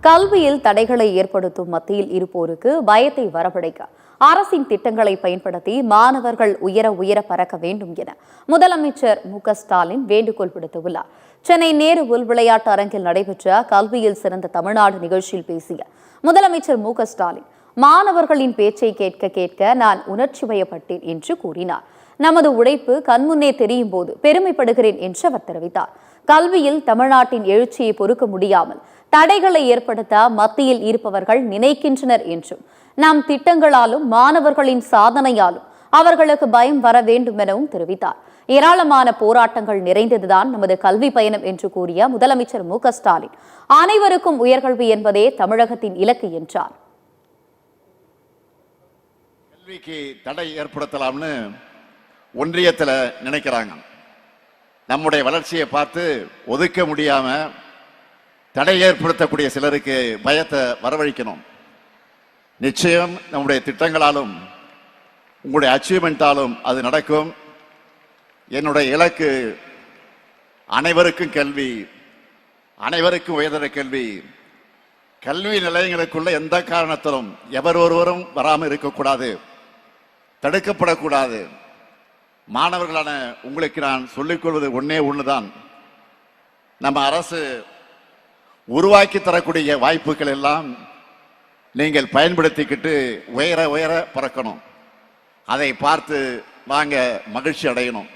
கல்வியில் தடைகளை ஏற்படுத்தும் மத்தியில் இருப்போருக்கு பயத்தை வரவழைக்க அரசின் திட்டங்களை பயன்படுத்தி மாணவர்கள் உயர உயர பறக்க வேண்டும் என முதலமைச்சர் மு.க.ஸ்டாலின் வேண்டுகோள் விடுத்துள்ளார். சென்னை நேரு உள் விளையாட்டு அரங்கில் நடைபெற்ற கல்வியில் சிறந்த தமிழ்நாடு நிகழ்ச்சியில் பேசிய முதலமைச்சர் மு.க.ஸ்டாலின் மாணவர்களின் பேச்சை கேட்க கேட்க நான் உணர்ச்சி வயப்பட்டேன் என்று கூறினார். நமது உழைப்பு கண்முன்னே தெரியும் போது பெருமைப்படுகிறேன் என்று அவர் தெரிவித்தார். கல்வியில் தமிழ்நாட்டின் எழுச்சியை பொறுக்க முடியாமல் தடைகளை ஏற்படுத்த மத்தியில் இருப்பவர்கள் நினைக்கின்றனர் என்றும் நம் திட்டங்களாலும் மாணவர்களின் சாதனையாலும் அவர்களுக்கு பயம் வர வேண்டும் எனவும் தெரிவித்தார். ஏராளமான போராட்டங்கள் நிறைந்ததுதான் நமது கல்வி பயணம் என்று கூறிய முதலமைச்சர் மு.க.ஸ்டாலின் அனைவருக்கும் உயர்கல்வி என்பதே தமிழகத்தின் இலக்கு என்றார். கல்விக்கு தடை ஏற்படுத்தலாம்னு ஒன்றியத்துல நினைக்கிறாங்க. நம்முடைய வளர்ச்சியை பார்த்து ஒதுக்க முடியாம தடை ஏற்படுத்தக்கூடிய சிலருக்கு பயத்தை வரவழைக்கணும். நிச்சயம் நம்முடைய திட்டங்களாலும் உங்களுடைய அச்சீவ்மெண்டாலும் அது நடக்கும். என்னுடைய இலக்கு அனைவருக்கும் கல்வி, அனைவருக்கும் உயர்தர கல்வி. கல்வி நிலையங்களுக்குள்ள எந்த காரணத்திலும் எவர் ஒருவரும் வராமல் இருக்கக்கூடாது, தடுக்கப்படக்கூடாது. மாணவர்களான உங்களுக்கு நான் சொல்லிக்கொள்வது ஒன்னே ஒண்ணுதான், நம்ம அரசு உருவாக்கி தரக்கூடிய வாய்ப்புகள் எல்லாம் நீங்கள் பயன்படுத்திக்கிட்டு உயர உயர பறக்கணும். அதை பார்த்து வாங்க மகிழ்ச்சி அடையணும்.